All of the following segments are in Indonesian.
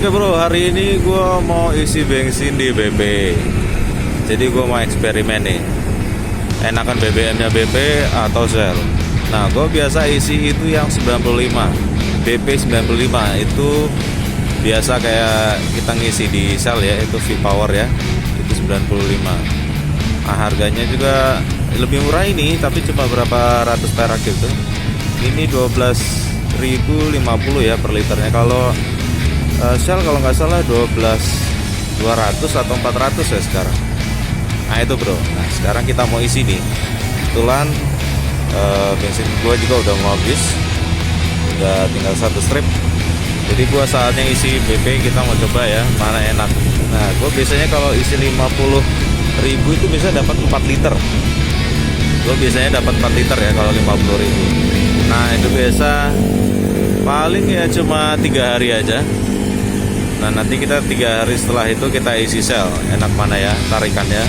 Oke bro, hari ini gue mau isi bensin di BP. Jadi gue mau eksperimen nih, enakan BBM-nya BP atau Shell. Nah, gue biasa isi itu yang 95 BP 95. Itu biasa kayak kita ngisi di Shell ya, itu V-Power ya, itu 95. Nah, harganya juga lebih murah ini, tapi cuma berapa ratus perak gitu. Ini 12.050 ya per liternya. Kalau Shell kalau nggak salah 12.200 atau 400 ya sekarang. Nah itu bro. Nah sekarang kita mau isi nih. Kebetulan bensin gua juga udah mau habis, udah tinggal satu strip. Jadi gua saatnya isi BP. Kita mau coba ya mana enak. Nah gua biasanya kalau isi 50.000 itu bisa dapat 4 liter. Gua biasanya dapat 4 liter ya kalau 50.000. Nah itu biasa paling ya cuma 3 hari aja. Nah nanti kita 3 hari setelah itu kita isi Shell. Enak mana ya tarikannya.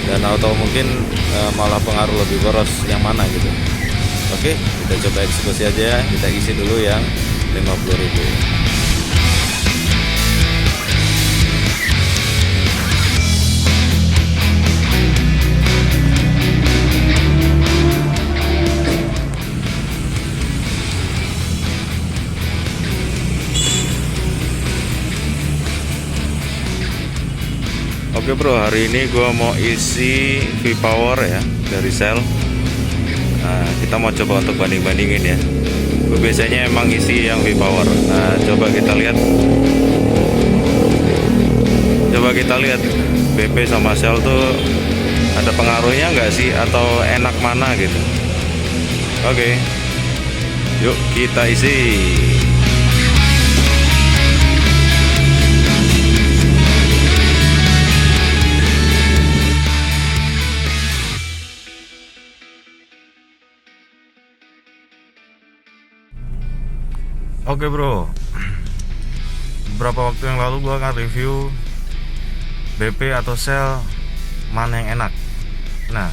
Dan atau mungkin malah pengaruh lebih boros yang mana gitu. Oke, kita coba eksekusi aja ya. Kita isi dulu yang 50.000. Oke bro, hari ini gue mau isi V-Power ya dari Shell. Nah, kita mau coba untuk banding-bandingin ya. Gue biasanya emang isi yang V-Power. Nah, coba kita lihat. BP sama Shell tuh ada pengaruhnya nggak sih? Atau enak mana gitu? Oke, yuk kita isi. Oke bro, beberapa waktu yang lalu gue akan review BP atau Shell mana yang enak. Nah,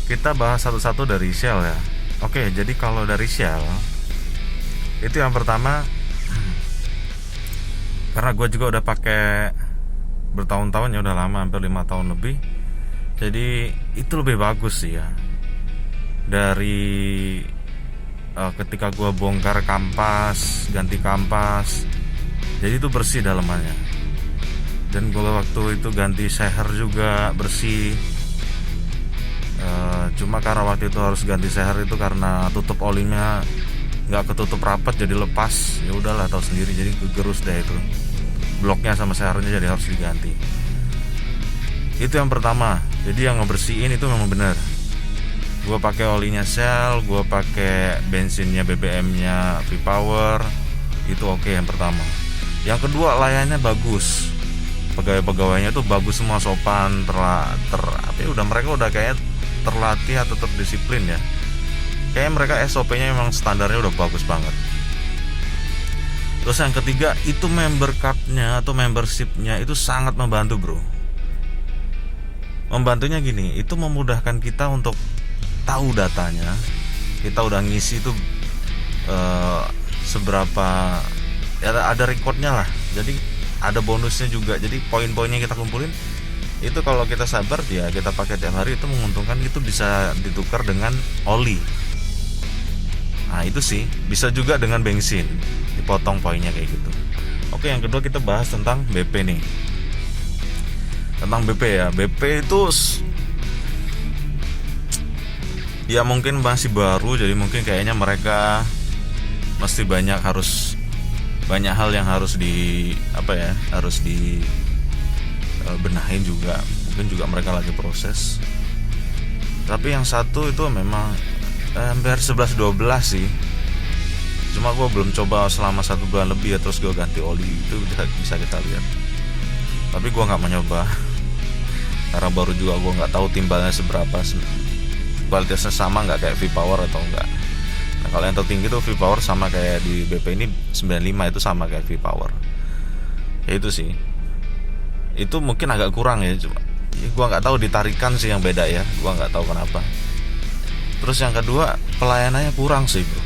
kita bahas satu-satu dari Shell ya. Oke, jadi kalau dari Shell itu yang pertama, karena gue juga udah pakai bertahun-tahun ya, udah lama, hampir 5 tahun lebih. Jadi itu lebih bagus sih ya. Dari ketika gua bongkar kampas, ganti kampas, jadi itu bersih dalamannya. Dan gua waktu itu ganti seher juga bersih. Cuma karena waktu itu harus ganti seher itu karena tutup olinya nggak ketutup rapat, jadi lepas. Ya udahlah, tahu sendiri, jadi gerus deh itu. Bloknya sama sehernya jadi harus diganti. Itu yang pertama. Jadi yang ngebersihin itu memang benar. Gue pakai olinya Shell, gue pakai bensinnya BBM-nya V-Power, itu oke yang pertama. Yang kedua, layannya bagus, pegawai-pegawainya tuh bagus semua, sopan, udah mereka udah kayak terlatih atau terdisiplin ya. Kayak mereka SOP-nya memang standarnya udah bagus banget. Terus yang ketiga, itu member card-nya atau membership-nya itu sangat membantu bro. Membantunya gini, itu memudahkan kita untuk tahu datanya. Kita udah ngisi tuh seberapa ya, ada recordnya lah, jadi ada bonusnya juga. Jadi poin-poinnya kita kumpulin itu, kalau kita sabar ya kita pakai tiap hari, itu menguntungkan. Itu bisa ditukar dengan oli. Nah itu sih bisa juga dengan bensin, dipotong poinnya kayak gitu. Oke, yang kedua kita bahas tentang BP nih. Tentang BP ya, BP itu ya mungkin masih baru, jadi mungkin kayaknya mereka mesti banyak hal yang harus benahin juga. Mungkin juga mereka lagi proses. Tapi yang satu itu memang hampir 11-12 sih. Cuma gue belum coba selama 1 bulan lebih ya, terus gue ganti oli, itu bisa kita lihat. Tapi gue nggak mencoba karena baru juga, gue nggak tahu timbalnya seberapa, kualitasnya sama nggak kayak V-Power atau enggak. Nah kalau yang tertinggi tuh V-Power sama kayak di BP ini 95, itu sama kayak V-Power. Ya itu sih, itu mungkin agak kurang ya, cuma ya, gua nggak tahu, ditarikan sih yang beda ya, gua nggak tahu kenapa. Terus yang kedua, pelayanannya kurang sih bro.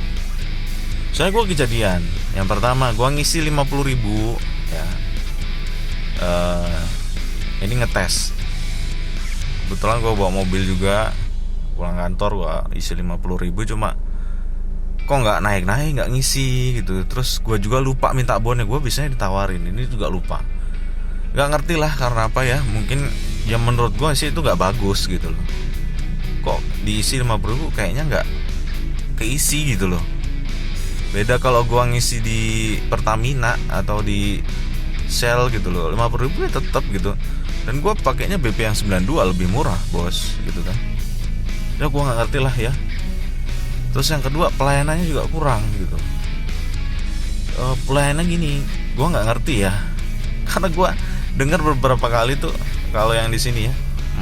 Soalnya gue kejadian. Yang pertama gue ngisi 50.000 ya. Ini ngetes. Kebetulan gue bawa mobil juga, pulang kantor gue isi 50.000, cuma kok nggak naik-naik, nggak ngisi gitu. Terus gue juga lupa minta bonnya, gue biasanya ditawarin, ini juga lupa. Nggak ngerti lah karena apa ya, mungkin yang menurut gue sih itu nggak bagus gitu loh. Kok diisi 50.000 kayaknya nggak keisi gitu loh. Beda kalau gue ngisi di Pertamina atau di Shell gitu loh, 50.000 ya tetap gitu. Dan gue pakainya BP yang 92 lebih murah bos gitu kan. Ya gue nggak ngerti lah ya. Terus yang kedua pelayanannya juga kurang gitu. Pelayanannya gini, gue nggak ngerti ya. Karena gue dengar beberapa kali tuh kalau yang di sini ya,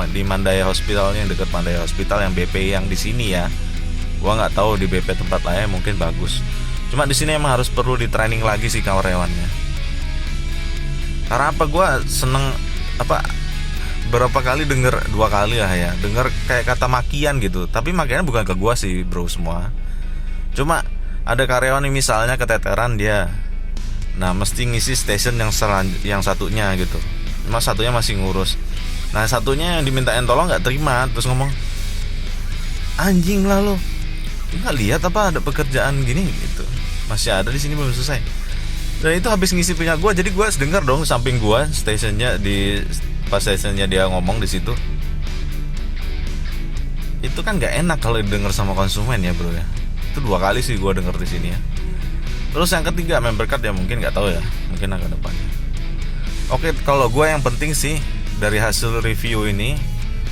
di Mandaya Hospital, yang dekat Mandaya Hospital, yang BP yang di sini ya. Gue nggak tahu di BP tempat lain mungkin bagus. Cuma di sini emang harus perlu di training lagi sih karyawannya. Karena apa, gue seneng apa, berapa kali denger, 2 kali lah ya, denger kayak kata makian gitu. Tapi makiannya bukan ke gue sih bro semua. Cuma ada karyawan yang misalnya keteteran dia, nah mesti ngisi station yang satunya gitu. Cuma satunya masih ngurus. Nah satunya yang dimintain tolong nggak terima, terus ngomong, anjing lah lo, nggak lihat apa ada pekerjaan gini gitu, masih ada di sini belum selesai. Dan itu habis ngisi punya gue, jadi gue dengar dong samping gue stationnya, di pas stationnya dia ngomong di situ. Itu kan nggak enak kalau didengar sama konsumen ya bro ya. Itu 2 kali sih gue denger di sini ya. Terus yang ketiga member card ya, mungkin nggak tahu ya, mungkin akan depannya. Oke, kalau gue yang penting sih dari hasil review ini,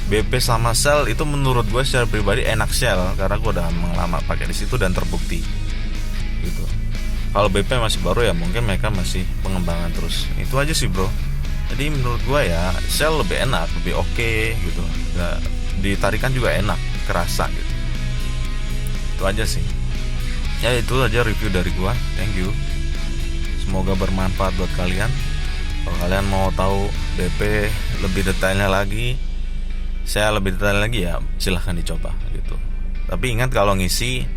BP sama Shell itu menurut gue secara pribadi enak Shell, karena gue udah lama pakai di situ dan terbukti gitu. Kalau BP masih baru ya, mungkin mereka masih pengembangan terus. Itu aja sih bro. Jadi menurut gue ya Shell lebih enak, lebih oke gitu. Nah, ditarikan juga enak, kerasa gitu. Itu aja sih. Ya itu aja review dari gue. Thank you. Semoga bermanfaat buat kalian. Kalau kalian mau tahu BP lebih detailnya lagi, saya lebih detail lagi ya, silahkan dicoba gitu. Tapi ingat kalau ngisi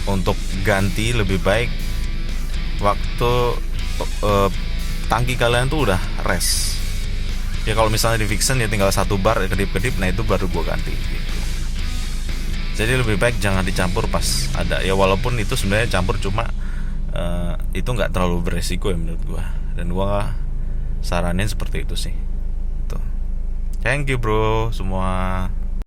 untuk ganti lebih baik waktu tangki kalian tuh udah rest. Ya kalau misalnya di Vixen ya tinggal 1 bar kedip-kedip, nah itu baru gue ganti gitu. Jadi lebih baik jangan dicampur pas ada. Ya walaupun itu sebenarnya campur, cuma itu nggak terlalu beresiko ya menurut gue. Dan gue saranin seperti itu sih. Tuh. Thank you bro semua.